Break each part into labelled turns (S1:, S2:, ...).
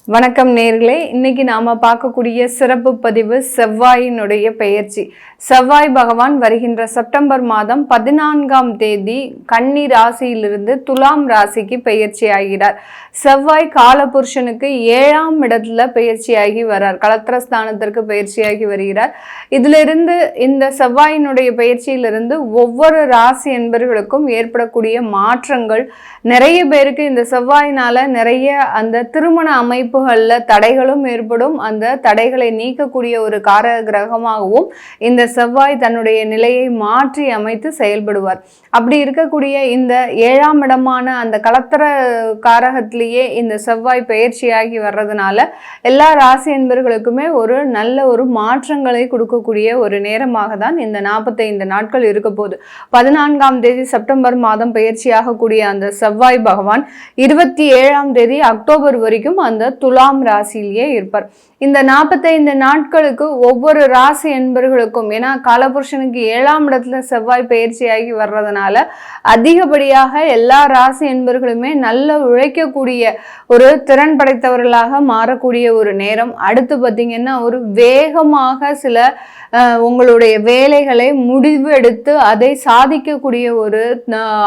S1: வணக்கம் நேர்களே, இன்னைக்கு நாம பார்க்கக்கூடிய சிறப்பு பதிவு செவ்வாயினுடைய பெயர்ச்சி. செவ்வாய் பகவான் வருகின்ற செப்டம்பர் மாதம் 14ஆம் தேதி கன்னி ராசியிலிருந்து துலாம் ராசிக்கு பெயர்ச்சி ஆகிறார். செவ்வாய் காலபுருஷனுக்கு 7ஆம் இடத்துல பெயர்ச்சியாகி வரார். களத்திரஸ்தானத்திற்கு பெயர்ச்சியாகி வருகிறார். இதிலிருந்து இந்த செவ்வாயினுடைய பெயர்ச்சியிலிருந்து ஒவ்வொரு ராசி என்பர்களுக்கும் ஏற்படக்கூடிய மாற்றங்கள், நிறைய பேருக்கு இந்த செவ்வாயினால நிறைய அந்த திருமண அமைப்புகள்ல தடைகளும் ஏற்படும். அந்த தடைகளை நீக்கக்கூடிய ஒரு காரக கிரகமாகவும் இந்த செவ்வாய் தன்னுடைய நிலையை மாற்றி அமைத்து செயல்படுவார். அப்படி இருக்கக்கூடிய இந்த 7ஆம் இடமான அந்த களத்திர காரகத்திலேயே இந்த செவ்வாய் பெயர்ச்சியாகி வர்றதுனால எல்லா ராசி என்பர்களுக்குமே ஒரு நல்ல ஒரு மாற்றங்களை கொடுக்கக்கூடிய ஒரு நேரமாக தான் இந்த 45 நாட்கள் இருக்க போகுது. 14ஆம் தேதி செப்டம்பர் மாதம் பெயர்ச்சியாகக்கூடிய அந்த செவ்வாய் பகவான் 27ஆம் தேதி அக்டோபர் வரைக்கும் அந்த துலாம் ராசியிலேயே இருப்பார். இந்த 45 நாட்களுக்கு ஒவ்வொரு ராசி என்பர்களுக்கும், ஏன்னா காலபுருஷனுக்கு 7ஆம் இடத்துல செவ்வாய் பயிற்சியாகி வர்றதுனால அதிகப்படியாக எல்லா ராசி என்பர்களுமே நல்ல உழைக்கக்கூடிய ஒரு திறன் படைத்தவர்களாக மாறக்கூடிய ஒரு நேரம். அடுத்து பார்த்தீங்கன்னா ஒரு வேகமாக சில உங்களுடைய வேலைகளை முடிவு எடுத்து அதை சாதிக்கக்கூடிய ஒரு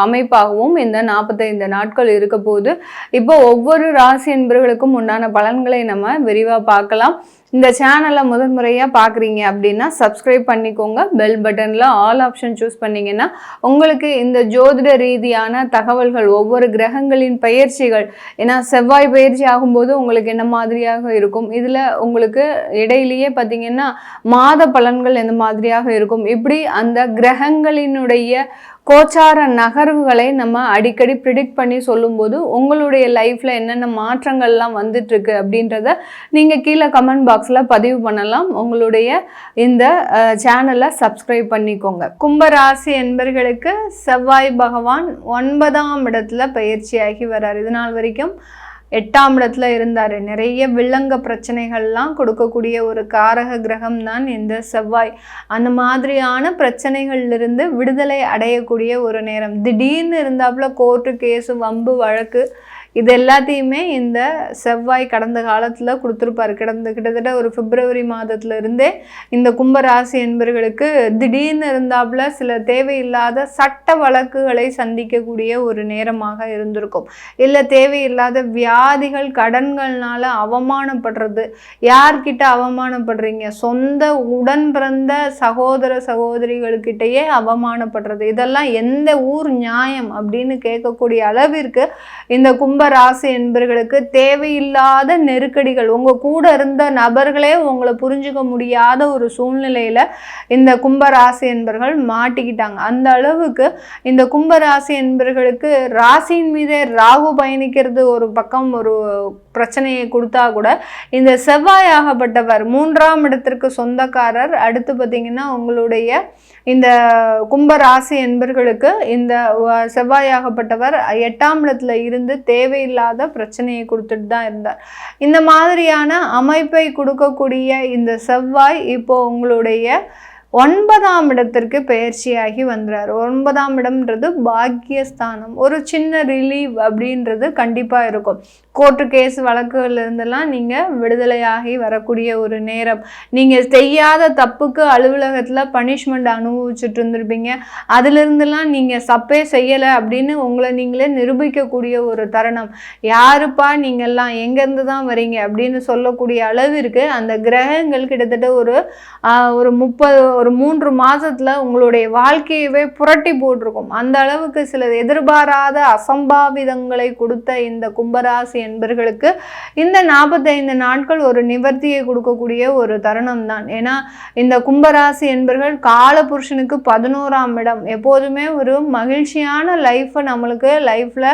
S1: அமைப்பாகவும் இந்த 45 நாட்கள் இருக்க போது. இப்போ ஒவ்வொரு ராசி என்பர்களுக்கும் உண்டான பலன்களை நம்ம விரிவாக பார்க்கலாம். இந்த சேனலை முதன்முறையாக பார்க்குறீங்க அப்படின்னா சப்ஸ்கிரைப் பண்ணிக்கோங்க. பெல் பட்டனில் ஆல் ஆப்ஷன் சூஸ் பண்ணிங்கன்னா உங்களுக்கு இந்த ஜோதிட ரீதியான தகவல்கள், ஒவ்வொரு கிரகங்களின் பயிற்சிகள், ஏன்னா செவ்வாய் பயிற்சி ஆகும்போது உங்களுக்கு என்ன மாதிரியாக இருக்கும், இதில் உங்களுக்கு இடையிலேயே பார்த்தீங்கன்னா மாத பலன்கள் எந்த மாதிரியாக இருக்கும், இப்படி அந்த கிரகங்களினுடைய கோச்சார நகர்வுகளை நம்ம அடிக்கடி ப்ரிடிக்ட் பண்ணி சொல்லும்போது உங்களுடைய லைஃப்பில் என்னென்ன மாற்றங்கள்லாம் வந்துட்டுருக்கு அப்படின்றத நீங்கள் கீழே கமெண்ட் பாக்ஸில் பதிவு பண்ணலாம். உங்களுடைய இந்த சேனலை சப்ஸ்கிரைப் பண்ணிக்கோங்க. கும்பராசி என்பர்களுக்கு செவ்வாய் பகவான் 9ஆம் இடத்துல பயிற்சியாகி வர்றார். இது நாள் வரைக்கும் 8ஆம் இடத்துல இருந்தார். நிறைய வில்லங்க பிரச்சனைகள்லாம் கொடுக்கக்கூடிய ஒரு காரக கிரகம் தான் இந்த செவ்வாய். அந்த மாதிரியான பிரச்சனைகள்லிருந்து விடுதலை அடையக்கூடிய ஒரு நேரம். திடீர்னு இருந்தாப்புல கோர்ட்டு கேஸு வம்பு வழக்கு இது எல்லாத்தையுமே இந்த செவ்வாய் கடந்த காலத்தில் கொடுத்துருப்பார். கிட்டத்தட்ட ஒரு பிப்ரவரி மாதத்துல இருந்தே இந்த கும்பராசி என்பர்களுக்கு திடீர்னு இருந்தாப்புல சில தேவையில்லாத சட்ட வழக்குகளை சந்திக்கக்கூடிய ஒரு நேரமாக இருந்திருக்கும். இல்லை தேவையில்லாத வியாதிகள், கடன்கள்னால அவமானப்படுறது. யார்கிட்ட அவமானப்படுறீங்க? சொந்த உடன் பிறந்த சகோதர சகோதரிகள்கிட்டயே அவமானப்படுறது. இதெல்லாம் எந்த ஊர் நியாயம் அப்படின்னு கேட்கக்கூடிய அளவிற்கு இந்த ராசி என்பர்களுக்கு தேவையில்லாத நெருக்கடிகள், உங்க கூட இருந்த நபர்களே உங்களை புரிஞ்சுக்க முடியாத ஒரு சூழ்நிலையில இந்த கும்பராசி என்பர்கள் மாட்டிக்கிட்டாங்க. அந்த அளவுக்கு இந்த கும்பராசி என்பர்களுக்கு ராசியின் மீதே ராகு பயணிக்கிறது ஒரு பக்கம் ஒரு பிரச்சனையை கொடுத்தா கூட, இந்த செவ்வாயாகப்பட்டவர் 3ஆம் இடத்திற்கு சொந்தக்காரர். அடுத்து பார்த்தீங்கன்னா உங்களுடைய இந்த கும்பராசி என்பர்களுக்கு இந்த செவ்வாயாகப்பட்டவர் 8ஆம் இடத்துல இருந்து தேவையில்லாத பிரச்சனையை கொடுத்துட்டு தான் இருந்தார். இந்த மாதிரியான அமைப்பை கொடுக்கக்கூடிய இந்த செவ்வாய் இப்போ உங்களுடைய 9ஆம் இடத்திற்கு பெயர்ச்சியாகி வந்துறார். 9ஆம் இடம்ன்றது பாக்கியஸ்தானம். ஒரு சின்ன ரிலீவ் அப்படின்றது கண்டிப்பாக இருக்கும். கோர்ட்டு கேஸ் வழக்குகள் இருந்தெல்லாம் நீங்கள் விடுதலையாகி வரக்கூடிய ஒரு நேரம். நீங்கள் செய்யாத தப்புக்கு அலுவலகத்தில் பனிஷ்மெண்ட் அனுபவிச்சுட்டு இருந்திருப்பீங்க. அதிலிருந்துலாம் நீங்கள் தப்பே செய்யலை அப்படின்னு உங்களை நீங்களே நிரூபிக்கக்கூடிய ஒரு தருணம். யாருப்பா நீங்கள்லாம், எங்கேருந்து தான் வரீங்க அப்படின்னு சொல்லக்கூடிய அளவிற்கு அந்த கிரகங்கள் கிட்டத்தட்ட ஒரு 3 மாதத்துல உங்களுடைய வாழ்க்கையவே புரட்டி போட்டிருக்கும். அந்த அளவுக்கு சில எதிர்பாராத அசம்பாவிதங்களை கொடுத்த இந்த கும்பராசி என்பர்களுக்கு இந்த 45 நாட்கள் ஒரு நிவர்த்தியை கொடுக்கக்கூடிய ஒரு தருணம் தான். ஏன்னா இந்த கும்பராசி என்பர்கள் காலபுருஷனுக்கு 11ஆம் இடம். எப்போதுமே ஒரு மகிழ்ச்சியான லைஃப்பை நம்மளுக்கு லைஃப்ல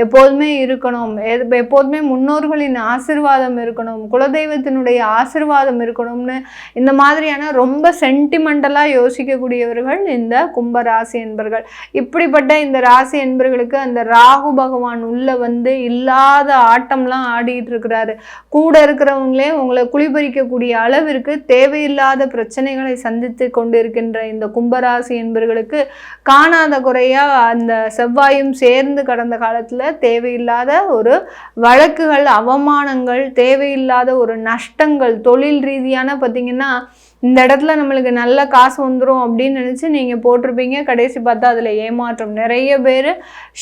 S1: எப்போதுமே இருக்கணும், எப்போதுமே முன்னோர்களின் ஆசிர்வாதம் இருக்கணும், குலதெய்வத்தினுடைய ஆசிர்வாதம் இருக்கணும்னு இந்த மாதிரியான ரொம்ப சென்டிமெண்ட் சென்டிமெண்டலாக யோசிக்கக்கூடியவர்கள் இந்த கும்பராசி என்பர்கள். இப்படிப்பட்ட இந்த ராசி என்பர்களுக்கு அந்த ராகு பகவான் உள்ள வந்து இல்லாத ஆட்டம்லாம் ஆடிட்டு இருக்கிறாரு. கூட இருக்கிறவங்களே உங்களை குளிபறிக்கக்கூடிய அளவிற்கு தேவையில்லாத பிரச்சனைகளை சந்தித்து கொண்டிருக்கின்ற இந்த கும்பராசி என்பர்களுக்கு காணாத குறையா அந்த செவ்வாயும் சேர்ந்து கடந்த காலத்துல தேவையில்லாத ஒரு வழக்குகள், அவமானங்கள், தேவையில்லாத ஒரு நஷ்டங்கள், தொழில் ரீதியான பார்த்தீங்கன்னா இந்த இடத்துல நம்மளுக்கு நல்ல காசு வந்துடும் அப்படின்னு நினச்சி நீங்கள் போட்டிருப்பீங்க. கடைசி பார்த்தா அதில் ஏமாற்றம். நிறைய பேர்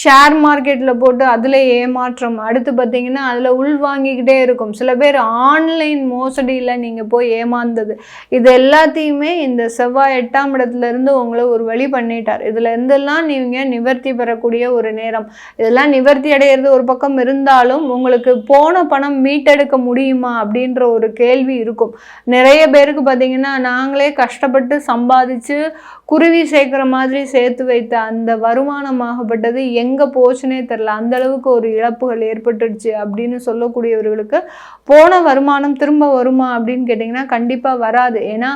S1: ஷேர் மார்க்கெட்டில் போட்டு அதில் ஏமாற்றம். அடுத்து பார்த்தீங்கன்னா அதில் உள்வாங்கிக்கிட்டே இருக்கும். சில பேர் ஆன்லைன் மோசடியில் நீங்கள் போய் ஏமாந்தது. இது எல்லாத்தையுமே இந்த செவ்வாய் 8ஆம் இடத்துலேருந்து உங்களை ஒரு வழி பண்ணிட்டார். இதில் இருந்தெல்லாம் நீங்கள் நிவர்த்தி பெறக்கூடிய ஒரு நேரம். இதெல்லாம் நிவர்த்தி அடையிறது ஒரு பக்கம் இருந்தாலும் உங்களுக்கு போன பணம் மீட்டெடுக்க முடியுமா அப்படின்ற ஒரு கேள்வி இருக்கும். நிறைய பேருக்கு பார்த்தீங்கன்னா நாங்களே கஷ்டப்பட்டு சம்பாதிச்சு குருவி சேர்க்கிற மாதிரி சேர்த்து வைத்த அந்த வருமானமாகப்பட்டது எங்கே போச்சுனே தெரில, அந்த அளவுக்கு ஒரு இழப்புகள் ஏற்பட்டுடுச்சு அப்படின்னு சொல்லக்கூடியவர்களுக்கு போன வருமானம் திரும்ப வருமா அப்படின்னு கேட்டிங்கன்னா கண்டிப்பாக வராது. ஏன்னா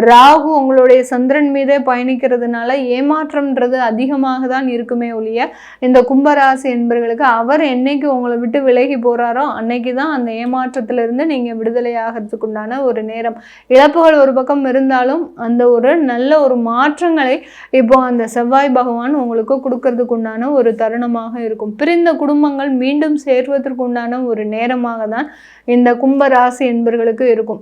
S1: ராகு உங்களுடைய சந்திரன் மீதே பயணிக்கிறதுனால ஏமாற்றம்ன்றது அதிகமாக தான் இருக்குமே ஒழிய இந்த கும்பராசி என்பவர்களுக்கு அவர் என்னைக்கு உங்களை விட்டு விலகி போகிறாரோ அன்னைக்கு தான் அந்த ஏமாற்றத்திலிருந்து நீங்கள் விடுதலை ஆகிறதுக்கு உண்டான ஒரு நேரம். இழப்புகள் ஒரு பக்கம் இருந்தாலும் அந்த ஒரு நல்ல ஒரு மாற்றங்களை இப்போ அந்த செவ்வாய் பகவான் உங்களுக்கு கொடுக்கறதுக்கு உண்டான ஒரு தருணமாக இருக்கும். பிரிந்த குடும்பங்கள் மீண்டும் சேர்வதற்கு உண்டான ஒரு நேரமாக தான் இந்த கும்பராசி என்பவர்களுக்கு இருக்கும்.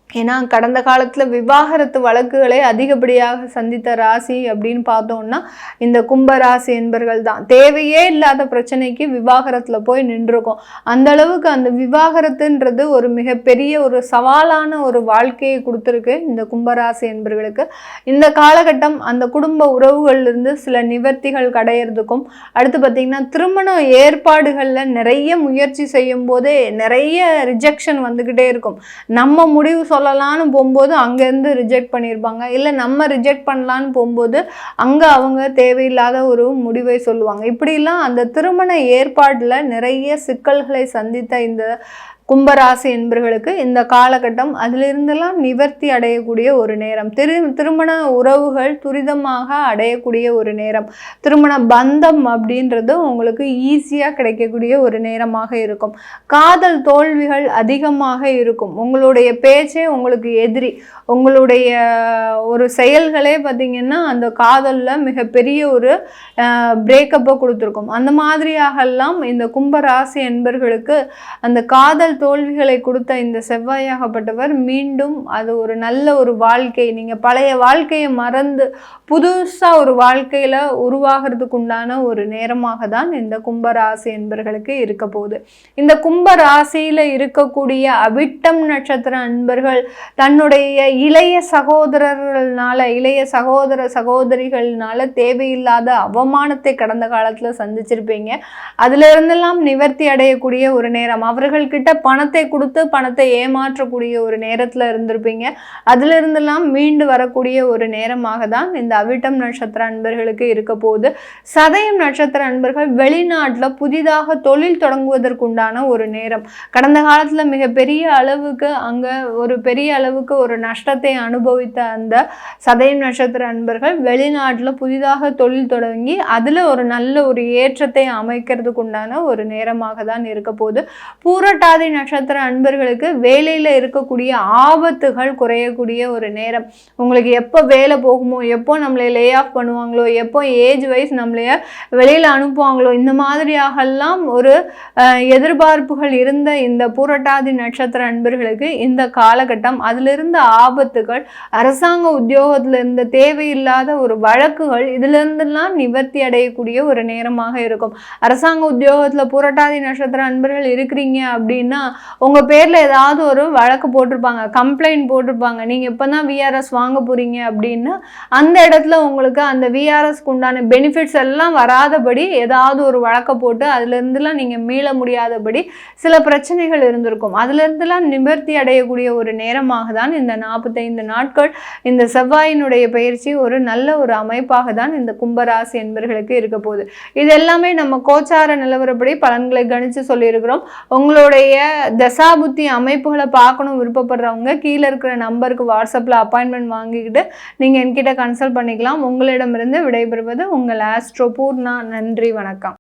S1: ஏன்னா கடந்த காலத்தில் விவாகரத்து வழக்குகளை அதிகப்படியாக சந்தித்த ராசி அப்படின்னு பார்த்தோம்னா இந்த கும்பராசி என்பர்கள் தான். தேவையே இல்லாத பிரச்சனைக்கு விவாகரத்தில் போய் நின்றுருக்கோம். அந்த அளவுக்கு அந்த விவாகரத்துன்றது ஒரு மிகப்பெரிய ஒரு சவாலான ஒரு வாழ்க்கையை கொடுத்துருக்கு இந்த கும்பராசி என்பர்களுக்கு. இந்த காலகட்டம் அந்த குடும்ப உறவுகள்லேருந்து சில நிவர்த்திகள் கடையிறதுக்கும், அடுத்து பார்த்திங்கன்னா திருமண ஏற்பாடுகளில் நிறைய முயற்சி செய்யும் போதே நிறைய ரிஜெக்ஷன் வந்துக்கிட்டே இருக்கும். நம்ம முடிவு சொல்லலான்னு போகும்போது அங்கேருந்து ரிஜெக்ட் பண்ணியிருப்பாங்க, இல்லை நம்ம ரிஜெக்ட் பண்ணலான்னு போகும்போது அங்கே அவங்க தேவையில்லாத ஒரு முடிவை சொல்லுவாங்க. இப்படிலாம் அந்த திருமண ஏற்பாட்டில் நிறைய சிக்கல்களை சந்தித்த இந்த கும்பராசி என்பர்களுக்கு இந்த காலகட்டம் அதிலிருந்தெல்லாம் நிவர்த்தி அடையக்கூடிய ஒரு நேரம். திருமண உறவுகள் துரிதமாக அடையக்கூடிய ஒரு நேரம். திருமண பந்தம் அப்படின்றது உங்களுக்கு ஈஸியாக கிடைக்கக்கூடிய ஒரு நேரமாக இருக்கும். காதல் தோல்விகள் அதிகமாக இருக்கும். உங்களுடைய பேச்சே உங்களுக்கு எதிரி. உங்களுடைய ஒரு செயல்களே பார்த்திங்கன்னா அந்த காதலில் மிகப்பெரிய ஒரு பிரேக்கப்பை கொடுத்துருக்கும். அந்த மாதிரியாகலாம் இந்த கும்பராசி என்பர்களுக்கு அந்த காதல் தோல்விகளை கொடுத்த இந்த செவ்வாயாகப்பட்டவர் மீண்டும் அது ஒரு நல்ல ஒரு வாழ்க்கை, நீங்கள் பழைய வாழ்க்கையை மறந்து புதுசாக ஒரு வாழ்க்கையில் உருவாகிறதுக்கு உண்டான ஒரு நேரமாக தான் இந்த கும்பராசி என்பர்களுக்கு இருக்க போகுது. இந்த கும்பராசியில் இருக்கக்கூடிய அவிட்டம் நட்சத்திர அன்பர்கள் தன்னுடைய இளைய சகோதரர்கள்னால, இளைய சகோதர சகோதரிகள்னால தேவையில்லாத அவமானத்தை கடந்த காலத்தில் சந்திச்சிருப்பீங்க. அதுல இருந்தெல்லாம் நிவர்த்தி அடையக்கூடிய ஒரு நேரம். அவர்கள்கிட்ட பணத்தை கொடுத்து பணத்தை ஏமாற்றக்கூடிய ஒரு நேரத்தில் இருந்திருப்பீங்க. அதுல இருந்தெல்லாம் மீண்டு வரக்கூடிய ஒரு நேரமாக தான் இந்த அவிட்டம் நட்சத்திர அன்பர்களுக்கு இருக்க போகுது. சதயம் நட்சத்திர அன்பர்கள் வெளிநாட்டில் புதிதாக தொழில் தொடங்குவதற்குண்டான ஒரு நேரம். கடந்த காலத்தில் மிகப்பெரிய அளவுக்கு அங்கே ஒரு பெரிய அளவுக்கு ஒரு நஷ்டத்தை அனுபவித்த அந்த சதயம் நட்சத்திர அன்பர்கள் வெளிநாட்டில் புதிதாக தொழில் தொடங்கி அதில் ஒரு நல்ல ஒரு ஏற்றத்தை அமைக்கிறதுக்கு உண்டான ஒரு நேரமாக தான் இருக்க போகுது. பூரட்டாதி நட்சத்திர அன்பர்களுக்கு வேலையில் இருக்கக்கூடிய ஆபத்துகள் குறையக்கூடிய ஒரு நேரம். உங்களுக்கு எப்போ வேலை போகுமோ, எப்போ நம்மளை லே ஆஃப் பண்ணுவாங்களோ, எப்போ ஏஜ் வைஸ் நம்மளைய வெளியில் அனுப்புவாங்களோ, இந்த மாதிரியாகலாம் ஒரு எதிர்பார்ப்புகள் இருந்த இந்த பூரட்டாதி நட்சத்திர அன்பர்களுக்கு இந்த காலகட்டம் அதிலிருந்த ஆபத்துகள், அரசாங்க உத்தியோகத்தில் இருந்த தேவையில்லாத ஒரு வழக்குகள், இதிலிருந்தெல்லாம் நிவர்த்தி அடையக்கூடிய ஒரு நேரமாக இருக்கும். அரசாங்க உத்தியோகத்தில் பூரட்டாதி நட்சத்திர அன்பர்கள் இருக்கிறீங்க அப்படின்னா உங்கள் பேரில் ஏதாவது ஒரு வழக்கு போட்டிருப்பாங்க, கம்ப்ளைண்ட் போட்டிருப்பாங்க. நீங்கள் இப்போ தான் விஆர்எஸ் வாங்க போகிறீங்க அப்படின்னு அந்த இடத்துல உங்களுக்கு அந்த விஆர்எஸ்க்கு உண்டான பெனிஃபிட்ஸ் எல்லாம் வராதபடி ஏதாவது ஒரு வழக்கை போட்டு அதுலேருந்துலாம் நீங்கள் மீள முடியாதபடி சில பிரச்சனைகள் இருந்திருக்கும். அதுலேருந்துலாம் நிவர்த்தி அடையக்கூடிய ஒரு நேரமாக தான் இந்த 45 நாட்கள் இந்த செவ்வாயினுடைய பயிற்சி ஒரு நல்ல ஒரு அமைப்பாக தான் இந்த கும்பராசி என்பர்களுக்கு இருக்க போகுது. இது எல்லாமே நம்ம கோச்சார நிலவரப்படி பலன்களை கணித்து சொல்லியிருக்கிறோம். உங்களுடைய தசாபுத்தி அமைப்புகளை பார்க்கணும் விருப்பப்படுறவங்க கீழே இருக்கிற நம்பருக்கு வாட்ஸ்அப்பில் அப்பாயின்மெண்ட் வாங்கிக்கிட்டு நீங்கள் என்கிட்ட கன்சல்ட் பண்ணிக்கலாம். உங்களிடமிருந்து விடைபெறுவது உங்கள் ஆஸ்ட்ரோ பூர்ணா. நன்றி, வணக்கம்.